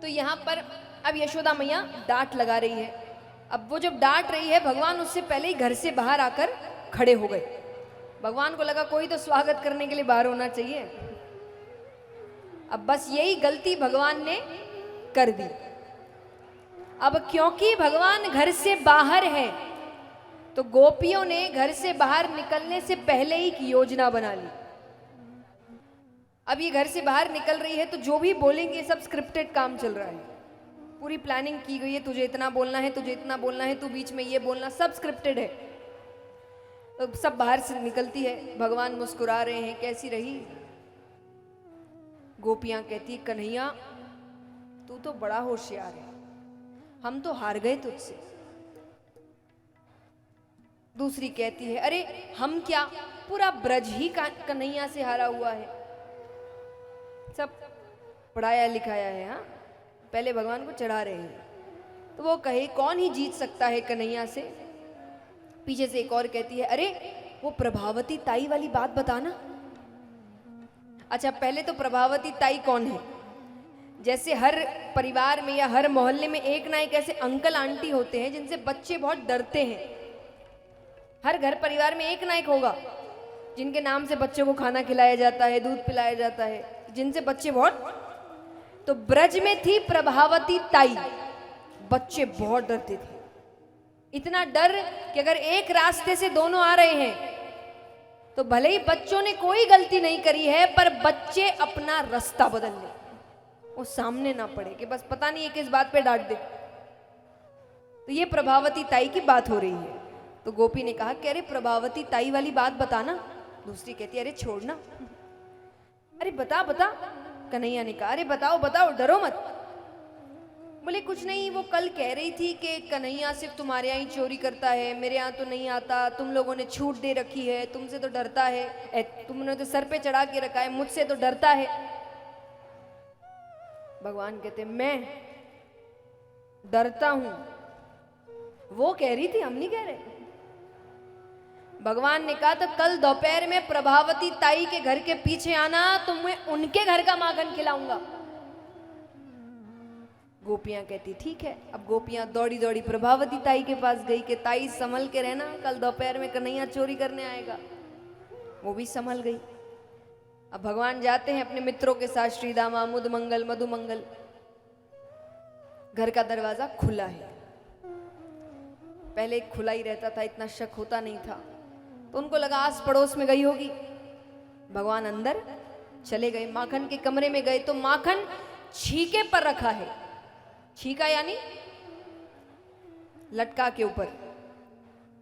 तो यहाँ पर अब यशोदा मैया डांट लगा रही है। अब वो जब डांट रही है, भगवान उससे पहले ही घर से बाहर आकर खड़े हो गए। भगवान को लगा कोई तो स्वागत करने के लिए बाहर होना चाहिए। अब बस यही गलती भगवान ने कर दी। अब क्योंकि भगवान घर से बाहर है, तो गोपियों ने घर से बाहर निकलने से पहले ही एक योजना बना ली। अब ये घर से बाहर निकल रही है, तो जो भी बोलेंगे सब स्क्रिप्टेड काम चल रहा है, पूरी प्लानिंग की गई है। तुझे इतना बोलना है, तुझे इतना बोलना है, तू बीच में ये बोलना, सब स्क्रिप्टेड है। तो सब बाहर से निकलती है, भगवान मुस्कुरा रहे हैं, कैसी रही? गोपियां कहती, कन्हैया तू तो बड़ा होशियार है, हम तो हार गए तुझसे। दूसरी कहती है, अरे हम क्या, पूरा ब्रज ही कन्हैया से हारा हुआ है, सब पढ़ाया लिखाया है। हाँ, पहले भगवान को चढ़ा रहे हैं। तो वो कहे कौन ही जीत सकता है कन्हैया से। पीछे से एक और कहती है, अरे वो प्रभावती ताई वाली बात बताना। अच्छा, पहले तो प्रभावती ताई कौन है? जैसे हर परिवार में या हर मोहल्ले में एक ना एक ऐसे अंकल आंटी होते हैं जिनसे बच्चे बहुत डरते हैं। हर घर परिवार में एक ना एक होगा जिनके नाम से बच्चों को खाना खिलाया जाता है, दूध पिलाया जाता है, जिनसे बच्चे बहुत। तो ब्रज में थी प्रभावती ताई, बच्चे बहुत डरते थे। इतना डर कि अगर एक रास्ते से दोनों आ रहे हैं तो भले ही बच्चों ने कोई गलती नहीं करी है, पर बच्चे अपना रास्ता बदल ले, वो सामने ना पड़े कि बस पता नहीं है किस बात पे डांट दे। तो ये प्रभावती ताई की बात हो रही है। तो गोपी ने कहा कि अरे प्रभावती ताई वाली बात बताना। दूसरी कहती अरे छोड़ना। अरे बता बता। कन्हैया ने कहा अरे बताओ बताओ, डरो मत। बोले कुछ नहीं, वो कल कह रही थी कि कन्हैया सिर्फ तुम्हारे यहाँ ही चोरी करता है, मेरे यहाँ तो नहीं आता, तुम लोगों ने छूट दे रखी है, तुमसे तो डरता है, तुमने तो सर पे चढ़ा के रखा है, मुझसे तो डरता है। भगवान कहते मैं डरता हूं, वो कह रही थी, हम नहीं कह रहे। भगवान ने कहा तो कल दोपहर में प्रभावती ताई के घर के पीछे आना, तो मैं उनके घर का माखन खिलाऊंगा। गोपियां कहती ठीक है। अब गोपियां दौड़ी दौड़ी प्रभावती ताई के पास गई कि ताई संभल के रहना, कल दोपहर में कन्हैया चोरी करने आएगा। वो भी संभल गई। अब भगवान जाते हैं अपने मित्रों के साथ, श्रीदामा, मुदमंगल, मधुमंगल। घर का दरवाजा खुला है। पहले खुला ही रहता था, इतना शक होता नहीं था, तो उनको लगा आस पड़ोस में गई होगी। भगवान अंदर चले गए, माखन के कमरे में गए तो माखन छीके पर रखा है। छीका यानी लटका के ऊपर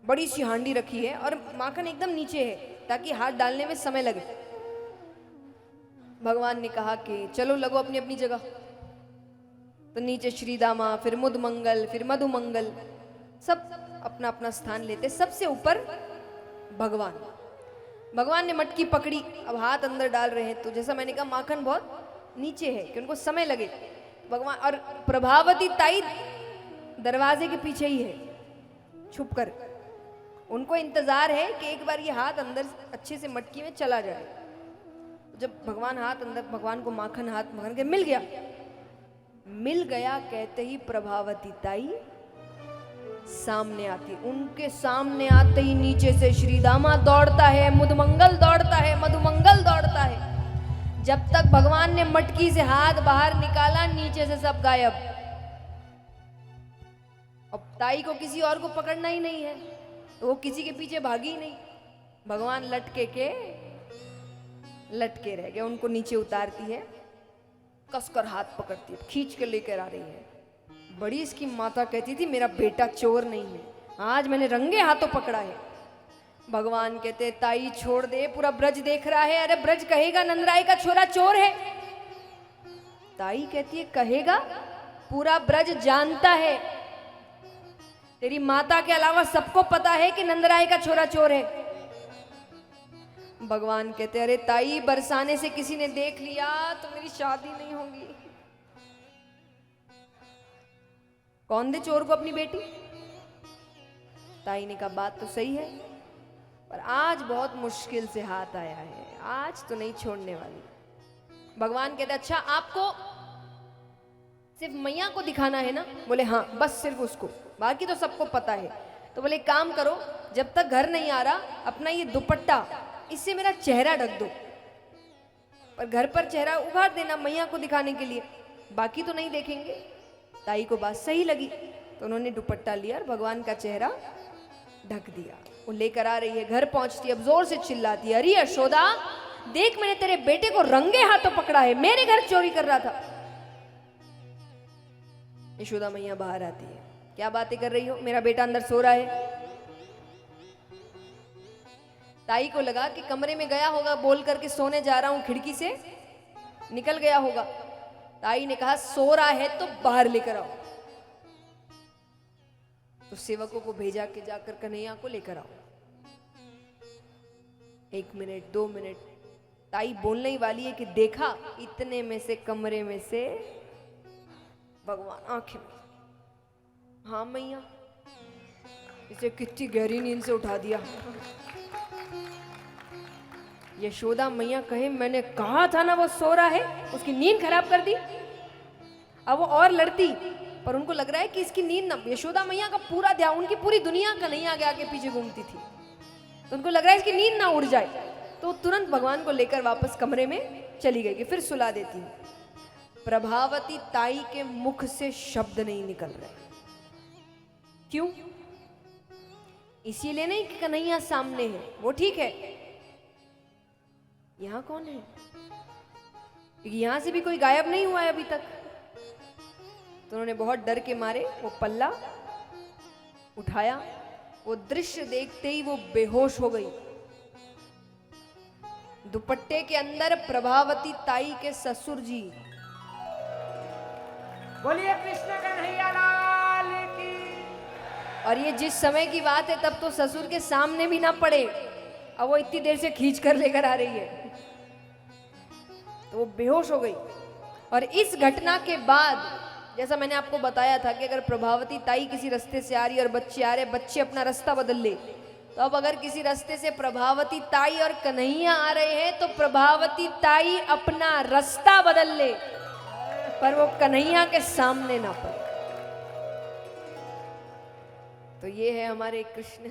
बड़ी सी हांडी रखी है और माखन एकदम नीचे है ताकि हाथ डालने में समय लगे। भगवान ने कहा कि चलो लगो अपनी अपनी जगह। तो नीचे श्रीदामा, फिर मुदमंगल, फिर मधुमंगल, सब अपना अपना स्थान लेते। सबसे ऊपर भगवान। भगवान ने मटकी पकड़ी, अब हाथ अंदर डाल रहे हैं। तो जैसा मैंने कहा माखन बहुत नीचे है कि उनको समय लगे। भगवान और प्रभावती ताई दरवाजे के पीछे ही है छुप कर। उनको इंतजार है कि एक बार ये हाथ अंदर अच्छे से मटकी में चला जाए। जब भगवान हाथ अंदर, भगवान को माखन हाथ माखन के मिल गया। मिल गया कहते ही प्रभावती ताई सामने आती। उनके सामने आते ही नीचे से श्रीदामा दौड़ता है, मुदमंगल दौड़ता है, मधुमंगल दौड़ता है। जब तक भगवान ने मटकी से हाथ बाहर निकाला, नीचे से सब गायब। अब ताई को किसी और को पकड़ना ही नहीं है, तो वो किसी के पीछे भागी ही नहीं। भगवान लटके रह गए। उनको नीचे उतारती है, कसकर हाथ पकड़ती है, खींच के लेकर आ रही है। बड़ी इसकी माता कहती थी मेरा बेटा चोर नहीं है, आज मैंने रंगे हाथों पकड़ा है। भगवान कहते ताई छोड़ दे, पूरा ब्रज देख रहा है। अरे ब्रज कहेगा नंदराय का छोरा चोर है। ताई कहती है कहेगा, पूरा ब्रज जानता है, तेरी माता के अलावा सबको पता है कि नंदराय का छोरा चोर है। भगवान कहते अरे ताई बरसाने से किसी ने देख लिया तो मेरी शादी नहीं होगी। कौन दे चोर को अपनी बेटी? ताई ने कहा बात तो सही है, पर आज बहुत मुश्किल से हाथ आया है, आज तो नहीं छोड़ने वाली। भगवान कहते अच्छा आपको सिर्फ मैया को दिखाना है ना? बोले हाँ, बस सिर्फ उसको, बाकी तो सबको पता है। तो बोले काम करो, जब तक घर नहीं आ रहा अपना ये दुपट्टा इससे मेरा चेहरा ढक दो, पर घर पर चेहरा उघाड़ देना मैया को दिखाने के लिए, बाकी तो नहीं देखेंगे। ताई को बात सही लगी तो उन्होंने दुपट्टा लिया और भगवान का चेहरा ढक दिया। वो लेकर आ रही है, घर पहुंचती है, अब जोर से चिल्लाती है, अरे यशोदा देख, मैंने तेरे बेटे को रंगे हाथों पकड़ा है, मेरे घर चोरी कर रहा था। यशोदा मैया बाहर आती है, क्या बातें कर रही हो, मेरा बेटा अंदर सो रहा है। ताई को लगा कि कमरे में गया होगा, बोल करके सोने जा रहा हूं, खिड़की से निकल गया होगा। ताई ने कहा सो रहा है तो बाहर लेकर आओ। तो सेवकों को भेजा कि जाकर कन्हैया को लेकर आओ। 1 मिनट 2 मिनट, ताई बोलने ही वाली है कि देखा, इतने में से कमरे में से भगवान आंखें में, हाँ मैया, इसे कितनी गहरी नींद से उठा दिया। यशोदा मैया कहे मैंने कहा था ना वो सो रहा है, उसकी नींद खराब कर दी। अब वो और लड़ती, पर उनको लग रहा है कि इसकी नींद ना, यशोदा मैया का पूरा ध्यान, उनकी पूरी दुनिया कन्हैया के आगे पीछे घूमती थी, तो उनको लग रहा है इसकी नींद ना उड़ जाए। तो तुरंत भगवान को लेकर वापस कमरे में चली गई कि फिर सुला देती हूँ। प्रभावती ताई के मुख से शब्द नहीं निकल रहे। क्यों? इसीलिए नहीं कि कन्हैया सामने है, वो ठीक है, यहां कौन है? क्योंकि यहां से भी कोई गायब नहीं हुआ है अभी तक। तो उन्होंने बहुत डर के मारे वो पल्ला उठाया, वो दृश्य देखते ही वो बेहोश हो गई। दुपट्टे के अंदर प्रभावती ताई के ससुर जी। बोलिए कृष्ण कन्हैया लाल की। और ये जिस समय की बात है तब तो ससुर के सामने भी ना पड़े, अब वो इतनी देर से खींच कर लेकर आ रही है, तो वो बेहोश हो गई। और इस घटना के बाद, जैसा मैंने आपको बताया था कि अगर प्रभावती ताई किसी रास्ते से आ रही है और बच्चे आ रहे, बच्चे अपना रास्ता बदल ले, तो अब अगर किसी रास्ते से प्रभावती ताई और कन्हैया आ रहे हैं तो प्रभावती ताई अपना रास्ता बदल ले, पर वो कन्हैया के सामने ना पड़े। तो ये है हमारे कृष्ण।